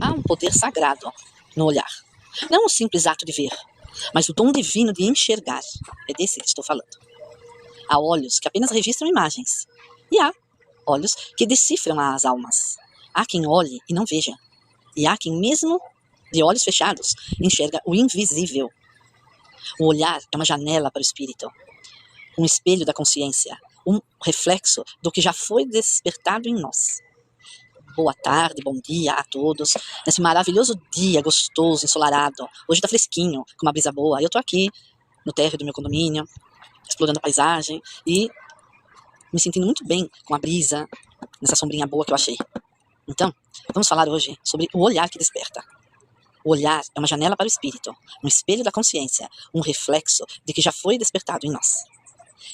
Há um poder sagrado no olhar. Não o simples ato de ver, mas o dom divino de enxergar. É desse que estou falando. Há olhos que apenas registram imagens. E há olhos que decifram as almas. Há quem olhe e não veja. E há quem, mesmo de olhos fechados, enxerga o invisível. O olhar é uma janela para o espírito, um espelho da consciência, um reflexo do que já foi despertado em nós. Boa tarde, bom dia a todos. Nesse maravilhoso dia gostoso, ensolarado. Hoje tá fresquinho, com uma brisa boa. Eu tô aqui no térreo do meu condomínio, explorando a paisagem e me sentindo muito bem com a brisa, nessa sombrinha boa que eu achei. Então, vamos falar hoje sobre o olhar que desperta. O olhar é uma janela para o espírito, um espelho da consciência, um reflexo de que já foi despertado em nós.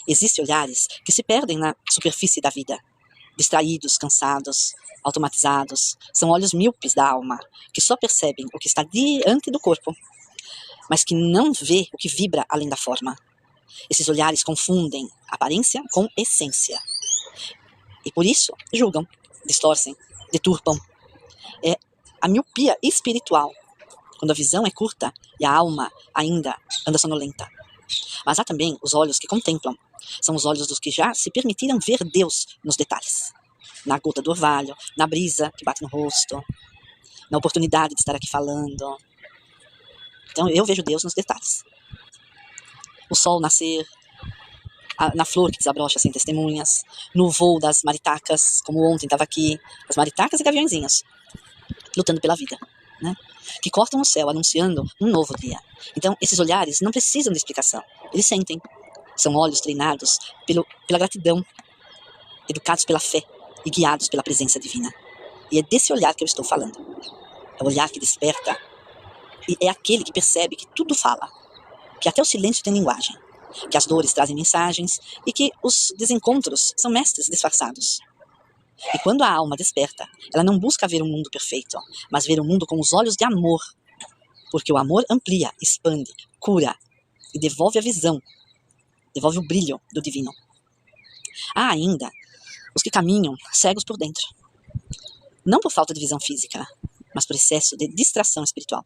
Existem olhares que se perdem na superfície da vida, distraídos, cansados, automatizados. São olhos míopes da alma, que só percebem o que está diante do corpo, mas que não vê o que vibra além da forma. Esses olhares confundem aparência com essência. E por isso julgam, distorcem, deturpam. É a miopia espiritual, quando a visão é curta e a alma ainda anda sonolenta. Mas há também os olhos que contemplam. São os olhos dos que já se permitiram ver Deus nos detalhes. Na gota do orvalho, na brisa que bate no rosto, na oportunidade de estar aqui falando. Então eu vejo Deus nos detalhes. O sol nascer, na flor que desabrocha sem testemunhas, no voo das maritacas, como ontem estava aqui, as maritacas e gaviõezinhos, lutando pela vida, né? Que cortam o céu, anunciando um novo dia. Então, esses olhares não precisam de explicação, eles sentem. São olhos treinados pela gratidão, educados pela fé e guiados pela presença divina. E é desse olhar que eu estou falando. É o olhar que desperta e é aquele que percebe que tudo fala, que até o silêncio tem linguagem, que as dores trazem mensagens e que os desencontros são mestres disfarçados. E quando a alma desperta, ela não busca ver um mundo perfeito, mas ver o mundo com os olhos de amor, porque o amor amplia, expande, cura e devolve a visão, devolve o brilho do divino. Há ainda os que caminham cegos por dentro, não por falta de visão física, mas por excesso de distração espiritual.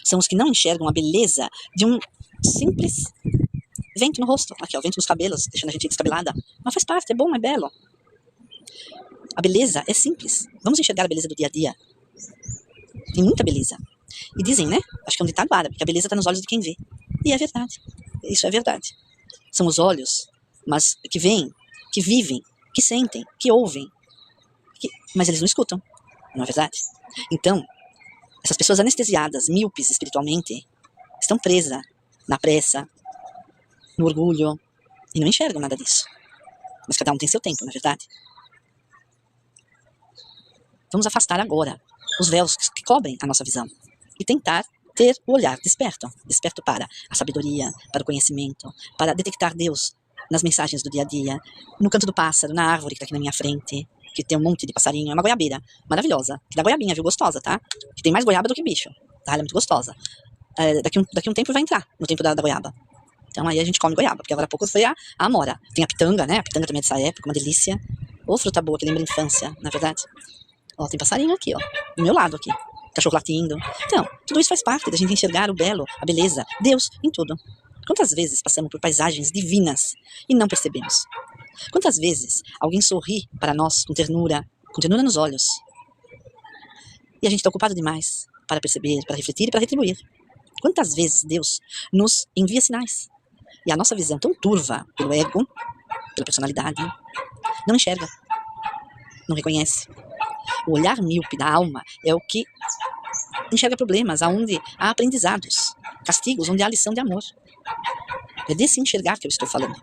São os que não enxergam a beleza de um simples vento no rosto, aqui ó, vento nos cabelos, deixando a gente descabelada. Mas faz parte, é bom, é belo. A beleza é simples. Vamos enxergar a beleza do dia a dia. Tem muita beleza. E dizem, né? Acho que é um ditado árabe, que a beleza está nos olhos de quem vê. E é verdade. Isso é verdade. São os olhos, mas que veem, que vivem, que sentem, que ouvem. Mas eles não escutam. Não é verdade? Então, essas pessoas anestesiadas, míopes espiritualmente, estão presas na pressa, no orgulho, e não enxergam nada disso. Mas cada um tem seu tempo, não é verdade? Vamos afastar agora os véus que cobrem a nossa visão e tentar ter o olhar desperto. Desperto para a sabedoria, para o conhecimento, para detectar Deus nas mensagens do dia a dia, no canto do pássaro, na árvore que está aqui na minha frente, que tem um monte de passarinho, é uma goiabeira maravilhosa, que dá goiabinha, viu, gostosa, tá? Que tem mais goiaba do que bicho, tá? Ela é muito gostosa. Daqui um tempo vai entrar, no tempo da goiaba. Então aí a gente come goiaba, porque agora há pouco foi a amora. Tem a pitanga, né? A pitanga também é dessa época, uma delícia. Ô, fruta boa que lembra a infância, na verdade. Ó, tem passarinho aqui, ó, do meu lado aqui. Cachorro latindo. Então, tudo isso faz parte da gente enxergar o belo, a beleza, Deus em tudo. Quantas vezes passamos por paisagens divinas e não percebemos? Quantas vezes alguém sorri para nós com ternura nos olhos? E a gente está ocupado demais para perceber, para refletir e para retribuir. Quantas vezes Deus nos envia sinais e a nossa visão tão turva pelo ego, pela personalidade, não enxerga, não reconhece. O olhar míope da alma é o que enxerga problemas, aonde há aprendizados, castigos, onde há lição de amor. É desse enxergar que eu estou falando.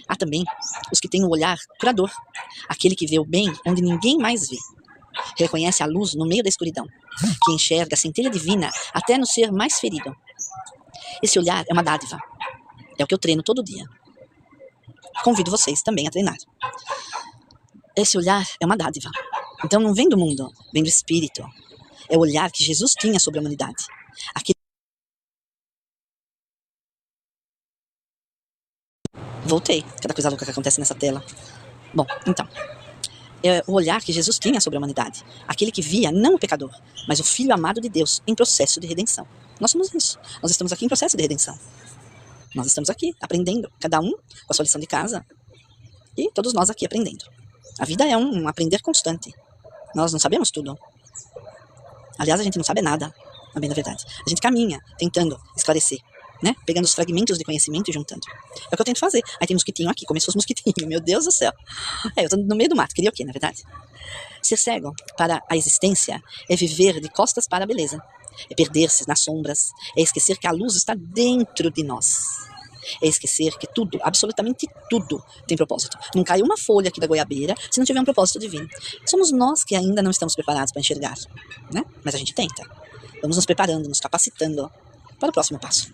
Há também os que têm o olhar curador, aquele que vê o bem onde ninguém mais vê, reconhece a luz no meio da escuridão, que enxerga a centelha divina até no ser mais ferido. Esse olhar é uma dádiva, é o que eu treino todo dia. Convido vocês também a treinar. Esse olhar é uma dádiva. Então não vem do mundo, vem do espírito. É o olhar que Jesus tinha sobre a humanidade. Aquele... Voltei. Cada coisa louca que acontece nessa tela. Bom, então. É o olhar que Jesus tinha sobre a humanidade. Aquele que via não o pecador, mas o Filho amado de Deus em processo de redenção. Nós somos isso. Nós estamos aqui em processo de redenção. Nós estamos aqui aprendendo, cada um com a sua lição de casa, e todos nós aqui aprendendo. A vida é um aprender constante. Nós não sabemos tudo. Aliás, a gente não sabe nada, na bem da verdade. A gente caminha tentando esclarecer, né? Pegando os fragmentos de conhecimento e juntando. É o que eu tento fazer. Aí tem mosquitinho aqui, começou os mosquitinhos, meu Deus do céu. Eu tô no meio do mato, queria o quê, na verdade? Ser cego para a existência é viver de costas para a beleza. É perder-se nas sombras, é esquecer que a luz está dentro de nós. É esquecer que tudo, absolutamente tudo, tem propósito. Não cai uma folha aqui da goiabeira se não tiver um propósito divino. Somos nós que ainda não estamos preparados para enxergar, né? Mas a gente tenta. Vamos nos preparando, nos capacitando para o próximo passo.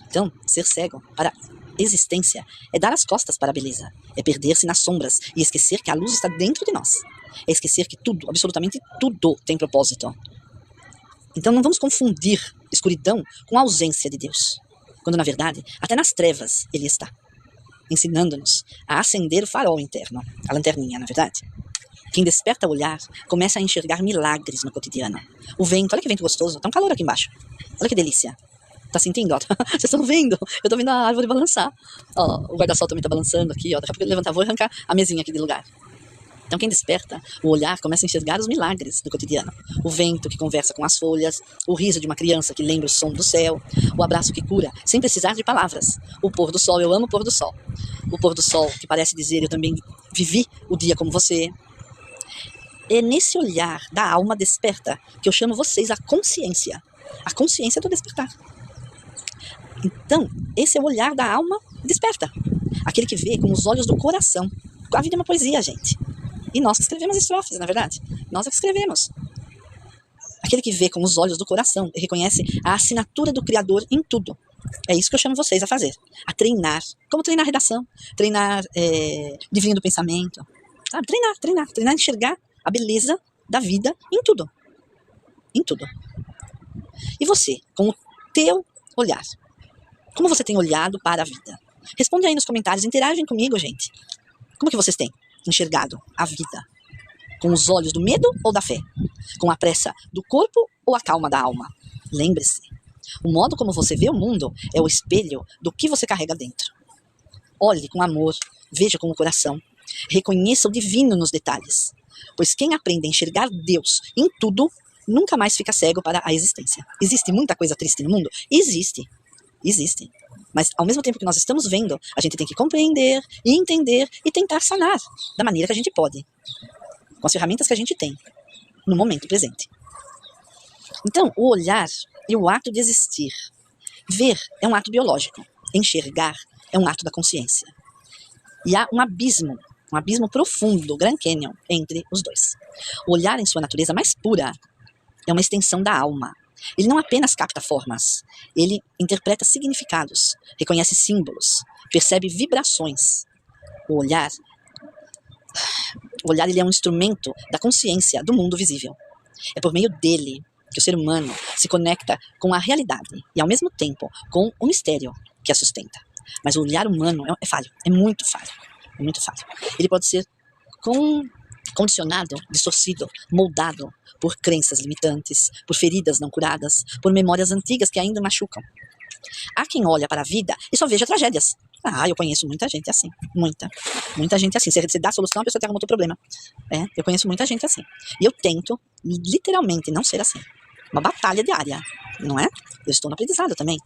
Então, ser cego para a existência é dar as costas para a beleza. É perder-se nas sombras e esquecer que a luz está dentro de nós. É esquecer que tudo, absolutamente tudo, tem propósito. Então não vamos confundir escuridão com a ausência de Deus. Quando, na verdade, até nas trevas Ele está, ensinando-nos a acender o farol interno, a lanterninha, na verdade. Quem desperta o olhar começa a enxergar milagres no cotidiano. O vento, olha que vento gostoso, tá um calor aqui embaixo. Olha que delícia. Tá sentindo? Ó? Vocês estão vendo? Eu tô vendo a árvore balançar. Ó, o guarda-sol também tá balançando aqui. Ó. Daqui a pouco ele levantar, vou arrancar a mesinha aqui de lugar. Então quem desperta o olhar começa a enxergar os milagres do cotidiano. O vento que conversa com as folhas, o riso de uma criança que lembra o som do céu, o abraço que cura, sem precisar de palavras. O pôr do sol, eu amo o pôr do sol. O pôr do sol que parece dizer, eu também vivi o dia como você. É nesse olhar da alma desperta que eu chamo vocês a consciência do despertar. Então, esse é o olhar da alma desperta. Aquele que vê com os olhos do coração. A vida é uma poesia, gente. E nós que escrevemos estrofes, na verdade. Nós é que escrevemos. Aquele que vê com os olhos do coração e reconhece a assinatura do Criador em tudo. É isso que eu chamo vocês a fazer. A treinar. Como treinar redação. Treinar divino do pensamento. Sabe? Treinar a enxergar a beleza da vida em tudo. Em tudo. E você, com o teu olhar, como você tem olhado para a vida? Responde aí nos comentários, interagem comigo, gente. Como que vocês têm enxergado a vida? Com os olhos do medo ou da fé? Com a pressa do corpo ou a calma da alma? Lembre-se, o modo como você vê o mundo é o espelho do que você carrega dentro. Olhe com amor, veja com o coração, reconheça o divino nos detalhes. Pois quem aprende a enxergar Deus em tudo, nunca mais fica cego para a existência. Existe muita coisa triste no mundo? Existe. Mas ao mesmo tempo que nós estamos vendo, a gente tem que compreender, e entender e tentar sanar da maneira que a gente pode, com as ferramentas que a gente tem, no momento presente. Então, o olhar e o ato de existir. Ver é um ato biológico. Enxergar é um ato da consciência. E há um abismo profundo, Grand Canyon, entre os dois. O olhar em sua natureza mais pura é uma extensão da alma. Ele não apenas capta formas, ele interpreta significados, reconhece símbolos, percebe vibrações. O olhar ele é um instrumento da consciência do mundo visível. É por meio dele que o ser humano se conecta com a realidade e, ao mesmo tempo, com o mistério que a sustenta. Mas o olhar humano é falho, é muito falho. Ele pode ser condicionado, distorcido, moldado por crenças limitantes, por feridas não curadas, por memórias antigas que ainda machucam. Há quem olha para a vida e só veja tragédias. Eu conheço muita gente assim. Muita gente assim. Você dá a solução, a pessoa tem algum outro problema. Eu conheço muita gente assim. E eu tento, literalmente, não ser assim. Uma batalha diária, não é? Eu estou no aprendizado também.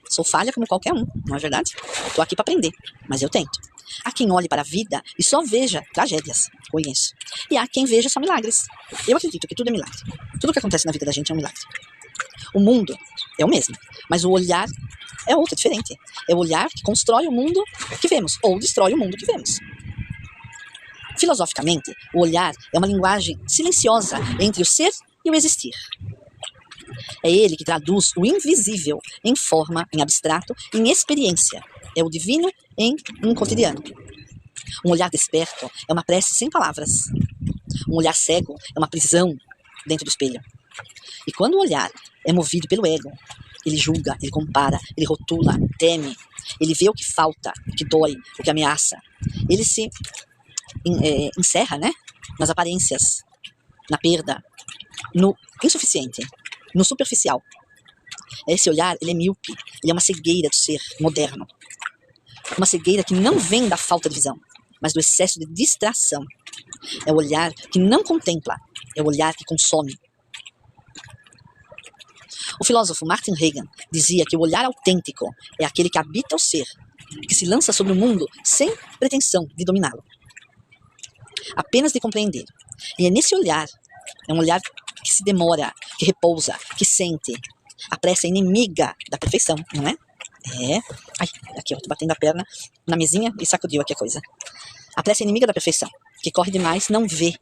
Sou falha como qualquer um, não é verdade? Estou aqui para aprender, mas eu tento. Há quem olhe para a vida e só veja tragédias, conheço. E há quem veja só milagres. Eu acredito que tudo é milagre. Tudo que acontece na vida da gente é um milagre. O mundo é o mesmo, mas o olhar é outro, diferente. É o olhar que constrói o mundo que vemos, ou destrói o mundo que vemos. Filosoficamente, o olhar é uma linguagem silenciosa entre o ser e o existir. É ele que traduz o invisível em forma, em abstrato, em experiência. É o divino em um cotidiano. Um olhar desperto é uma prece sem palavras. Um olhar cego é uma prisão dentro do espelho. E quando o olhar é movido pelo ego, ele julga, ele compara, ele rotula, teme. Ele vê o que falta, o que dói, o que ameaça. Ele se encerra, né, nas aparências, na perda, no insuficiente, no superficial. Esse olhar, ele é míope, ele é uma cegueira do ser moderno. Uma cegueira que não vem da falta de visão, mas do excesso de distração. É o olhar que não contempla, é o olhar que consome. O filósofo Martin Heidegger dizia que o olhar autêntico é aquele que habita o ser, que se lança sobre o mundo sem pretensão de dominá-lo, apenas de compreender. E é nesse olhar, é um olhar que se demora, que repousa, que sente. A pressa é inimiga da perfeição, não é? Ai, aqui eu tô batendo a perna na mesinha e sacudiu aqui a coisa. A pressa é inimiga da perfeição, que corre demais não vê.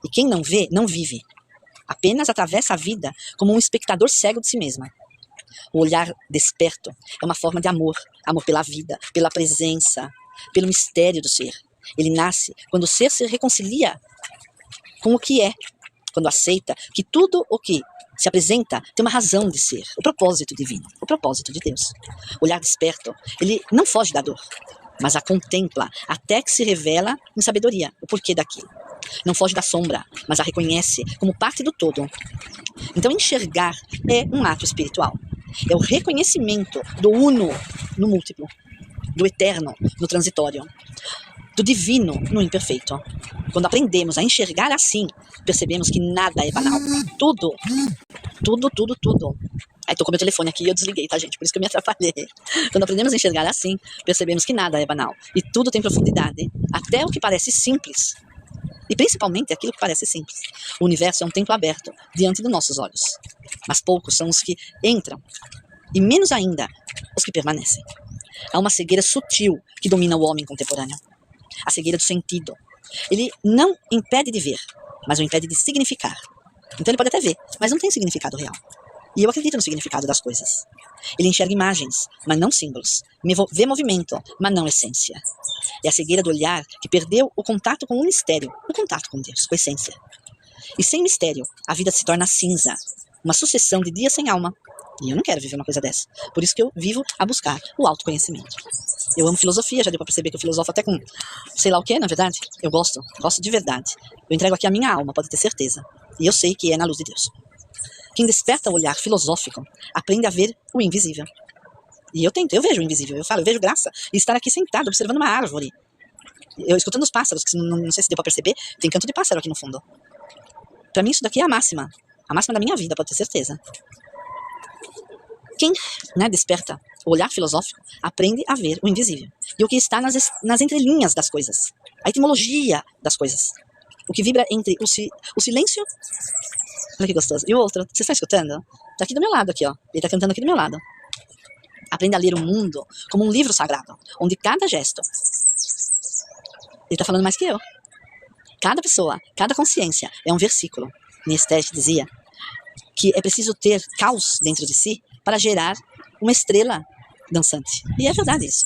E quem não vê, não vive. Apenas atravessa a vida como um espectador cego de si mesma. O olhar desperto é uma forma de amor. Amor pela vida, pela presença, pelo mistério do ser. Ele nasce quando o ser se reconcilia com o que é. Quando aceita que tudo o que se apresenta tem uma razão de ser. O propósito divino, o propósito de Deus. O olhar desperto, ele não foge da dor, mas a contempla até que se revela em sabedoria o porquê daquilo. Não foge da sombra, mas a reconhece como parte do todo. Então enxergar é um ato espiritual. É o reconhecimento do uno no múltiplo, do eterno no transitório, do divino no imperfeito. Quando aprendemos a enxergar assim, percebemos que nada é banal. Tudo. Aí tocou meu telefone aqui e eu desliguei, tá, gente? Por isso que eu me atrapalhei. Quando aprendemos a enxergar assim, percebemos que nada é banal. E tudo tem profundidade. Até o que parece simples. E principalmente aquilo que parece simples. O universo é um templo aberto diante dos nossos olhos. Mas poucos são os que entram. E menos ainda os que permanecem. Há uma cegueira sutil que domina o homem contemporâneo. A cegueira do sentido. Ele não impede de ver, mas o impede de significar. Então ele pode até ver, mas não tem significado real. E eu acredito no significado das coisas. Ele enxerga imagens, mas não símbolos. Vê movimento, mas não essência. É a cegueira do olhar que perdeu o contato com o mistério, o contato com Deus, com a essência. E sem mistério, a vida se torna cinza, uma sucessão de dias sem alma. E eu não quero viver uma coisa dessa. Por isso que eu vivo a buscar o autoconhecimento. Eu amo filosofia, já deu pra perceber que eu filosofo até com sei lá o que, na verdade. Eu gosto de verdade. Eu entrego aqui a minha alma, pode ter certeza. E eu sei que é na luz de Deus. Quem desperta o olhar filosófico aprende a ver o invisível. E eu vejo o invisível, eu vejo graça em estar aqui sentado, observando uma árvore. Eu escutando os pássaros, que não sei se deu pra perceber, tem canto de pássaro aqui no fundo. Pra mim isso daqui é a máxima da minha vida, pode ter certeza. Quem desperta o olhar filosófico aprende a ver o invisível. E o que está nas entrelinhas das coisas. A etimologia das coisas. O que vibra entre o silêncio... Olha que gostoso. E o outro, você está escutando? Tá aqui do meu lado, aqui, ó. Ele tá cantando aqui do meu lado. Aprende a ler o mundo como um livro sagrado, onde cada gesto... Ele tá falando mais que eu. Cada pessoa, cada consciência é um versículo. Nietzsche dizia que é preciso ter caos dentro de si para gerar uma estrela dançante. E é verdade isso.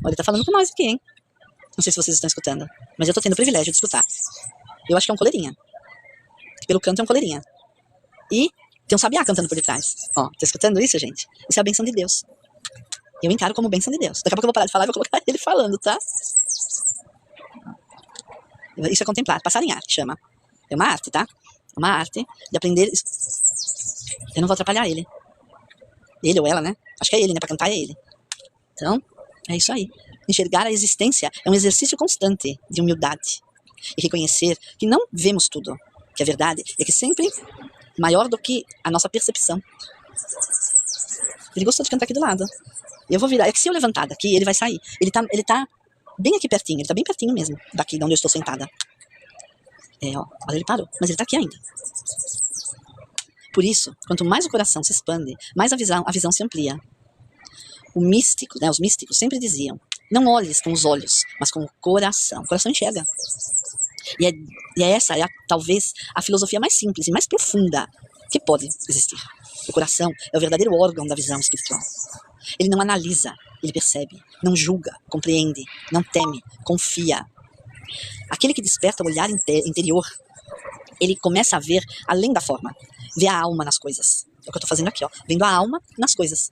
Olha, ele tá falando com nós aqui, hein? Não sei se vocês estão escutando, mas eu tô tendo o privilégio de escutar. Eu acho que é um coleirinha. Pelo canto é um coleirinha. E tem um sabiá cantando por detrás. Ó, tá escutando isso, gente? Isso é a benção de Deus. Eu encaro como benção de Deus. Daqui a pouco eu vou parar de falar e vou colocar ele falando, tá? Isso é contemplar, passarinhar, que chama. É uma arte, tá? É uma arte de aprender... Eu não vou atrapalhar ele. Ele ou ela, né? Acho que é ele, né? Pra cantar é ele. Então, é isso aí. Enxergar a existência é um exercício constante de humildade. E reconhecer que não vemos tudo. Que a verdade é que sempre maior do que a nossa percepção. Ele gostou de cantar aqui do lado. Eu vou virar. É que se eu levantar daqui, ele vai sair. Ele tá bem aqui pertinho. Ele tá bem pertinho mesmo. Daqui de onde eu estou sentada. Olha, ele parou. Mas ele tá aqui ainda. Por isso, quanto mais o coração se expande, mais a visão se amplia. Os místicos sempre diziam, não olhes com os olhos, mas com o coração. O coração enxerga. E essa é talvez a filosofia mais simples e mais profunda que pode existir. O coração é o verdadeiro órgão da visão espiritual. Ele não analisa, ele percebe, não julga, compreende, não teme, confia. Aquele que desperta o olhar interior, ele começa a ver além da forma. Ver a alma nas coisas. É o que eu tô fazendo aqui, ó. Vendo a alma nas coisas.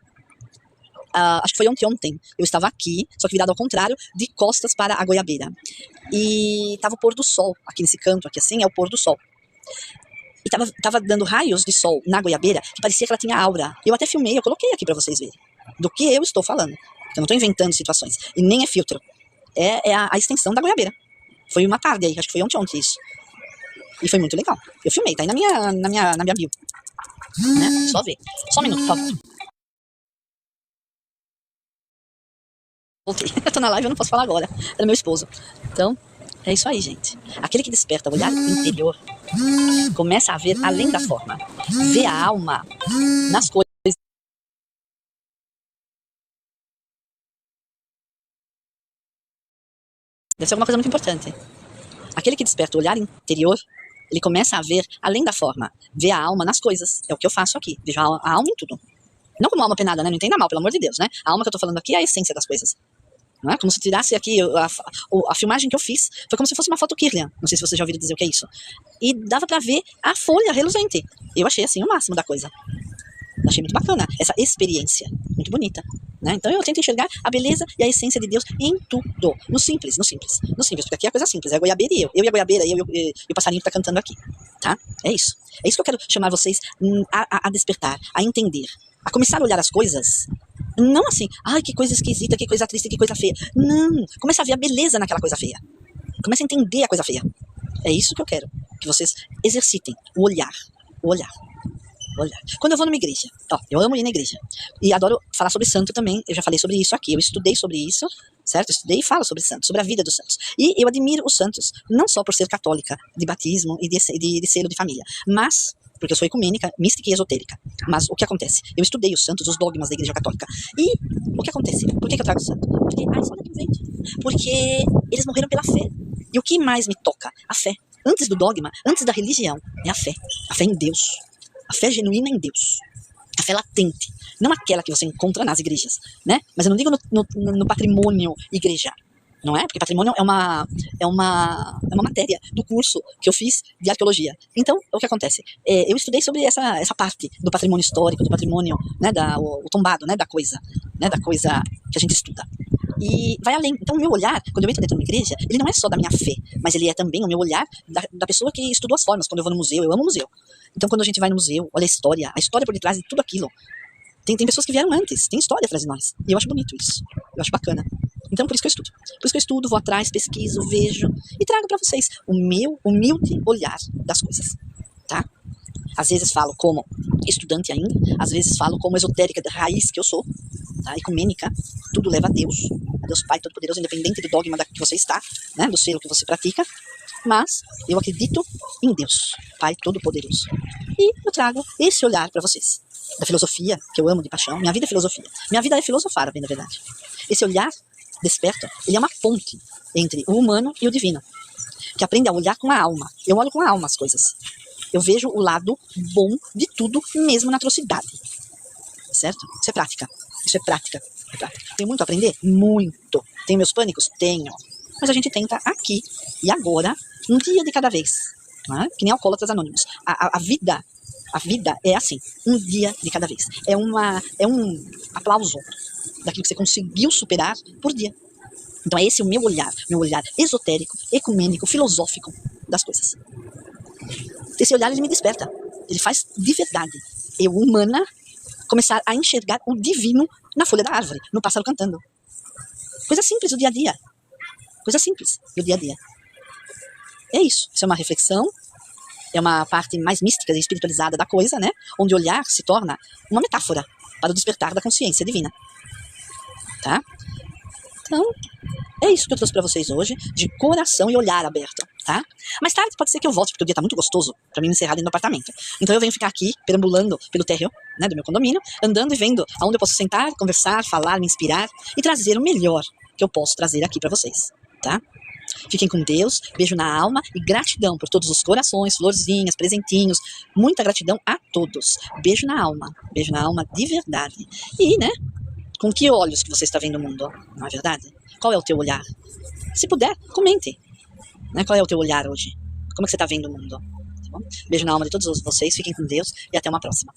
acho que foi ontem, eu estava aqui, só que virado ao contrário, de costas para a goiabeira. E tava o pôr do sol, aqui nesse canto, aqui assim, é o pôr do sol. E tava dando raios de sol na goiabeira, que parecia que ela tinha aura. Eu até filmei, eu coloquei aqui pra vocês verem, do que eu estou falando. Eu não tô inventando situações, e nem é filtro. É a extensão da goiabeira. Foi uma tarde aí, acho que foi ontem isso. E foi muito legal. Eu filmei, tá aí na minha bio. Né? Só ver. Só um minuto, por favor. Voltei. Eu tô na live, eu não posso falar agora. É do meu esposo. Então, é isso aí, gente. Aquele que desperta o olhar interior começa a ver além da forma. Vê a alma nas coisas. Deve ser alguma coisa muito importante. Aquele que desperta o olhar interior, ele começa a ver além da forma. Vê a alma nas coisas. É o que eu faço aqui. Vejo a alma em tudo. Não como alma penada, né? Não entenda mal, pelo amor de Deus, né? A alma que eu tô falando aqui é a essência das coisas. Não é? Como se tirasse aqui, a filmagem que eu fiz foi como se fosse uma foto Kirlian. Não sei se vocês já ouviram dizer o que é isso. E dava pra ver a folha reluzente. Eu achei assim o máximo da coisa. Achei muito bacana essa experiência. Muito bonita. Né? Então eu tento enxergar a beleza e a essência de Deus em tudo. No simples, no simples. No simples, porque aqui é a coisa simples. É a goiabeira e eu. Eu e a goiabeira, e o passarinho que tá cantando aqui. Tá? É isso. É isso que eu quero chamar vocês a despertar, a entender. A começar a olhar as coisas. Não assim, ai, que coisa esquisita, que coisa triste, que coisa feia. Não, começa a ver a beleza naquela coisa feia. Começa a entender a coisa feia. É isso que eu quero, que vocês exercitem o olhar, o olhar, o olhar. Quando eu vou numa igreja, ó, eu amo ir na igreja, e adoro falar sobre santo também, eu já falei sobre isso aqui, eu estudei sobre isso, certo? Eu estudei e falo sobre santos, sobre a vida dos santos. E eu admiro os santos, não só por ser católica, de batismo e de selo de família, mas porque eu sou ecumênica, mística e esotérica. Mas o que acontece? Eu estudei os santos, os dogmas da Igreja Católica. E o que acontece? Por que eu trago o santo? Porque, só daqui vende. Porque eles morreram pela fé. E o que mais me toca? A fé. Antes do dogma, antes da religião, é a fé. A fé em Deus. A fé genuína em Deus. A fé latente. Não aquela que você encontra nas igrejas, né? Mas eu não digo no patrimônio igreja. Não é? Porque patrimônio é uma matéria do curso que eu fiz de arqueologia. Então, o que acontece? Eu estudei sobre essa parte do patrimônio histórico, do patrimônio, né, o tombado, né, da coisa que a gente estuda. E vai além. Então, o meu olhar, quando eu entro dentro de uma igreja, ele não é só da minha fé, mas ele é também o meu olhar da pessoa que estudou as formas. Quando eu vou no museu, eu amo museu. Então, quando a gente vai no museu, olha a história por detrás de tudo aquilo. Tem pessoas que vieram antes, tem história atrás de nós. E eu acho bonito isso. Eu acho bacana. Então, por isso que eu estudo. Por isso que eu estudo, vou atrás, pesquiso, vejo e trago para vocês o meu humilde olhar das coisas, tá? Às vezes falo como estudante ainda, às vezes falo como esotérica da raiz que eu sou, tá? Ecumênica, tudo leva a Deus Pai Todo-Poderoso, independente do dogma que você está, né? Do selo que você pratica, mas eu acredito em Deus, Pai Todo-Poderoso. E eu trago esse olhar para vocês, da filosofia, que eu amo de paixão. Minha vida é filosofia. Minha vida é filosofar, bem na verdade. Esse olhar desperta, ele é uma ponte entre o humano e o divino, que aprende a olhar com a alma. Eu olho com a alma as coisas. Eu vejo o lado bom de tudo, mesmo na atrocidade. Certo? Isso é prática. Isso é prática. É prática. Tenho muito a aprender? Muito. Tenho meus pânicos? Tenho. Mas a gente tenta aqui e agora, um dia de cada vez. Não é? Que nem alcoólatras anônimos. A vida é assim, um dia de cada vez. É um aplauso daquilo que você conseguiu superar por dia. Então é esse o meu olhar esotérico, ecumênico, filosófico das coisas. Esse olhar, ele me desperta. Ele faz de verdade eu, humana, começar a enxergar o divino na folha da árvore, no pássaro cantando. Coisa simples do dia a dia. Coisa simples do dia a dia. É isso. Isso é uma reflexão. É uma parte mais mística e espiritualizada da coisa, né? Onde o olhar se torna uma metáfora para o despertar da consciência divina. Tá? Então, é isso que eu trouxe para vocês hoje, de coração e olhar aberto, tá? Mais tarde pode ser que eu volte, porque o dia tá muito gostoso para mim me encerrar dentro do apartamento. Então eu venho ficar aqui, perambulando pelo térreo, né, do meu condomínio, andando e vendo aonde eu posso sentar, conversar, falar, me inspirar e trazer o melhor que eu posso trazer aqui para vocês, tá? Fiquem com Deus, beijo na alma e gratidão por todos os corações, florzinhas, presentinhos. Muita gratidão a todos. Beijo na alma de verdade. E, né, com que olhos que você está vendo o mundo, não é verdade? Qual é o teu olhar? Se puder, comente. Né, qual é o teu olhar hoje? Como é que você está vendo o mundo? Tá bom? Beijo na alma de todos vocês, fiquem com Deus e até uma próxima.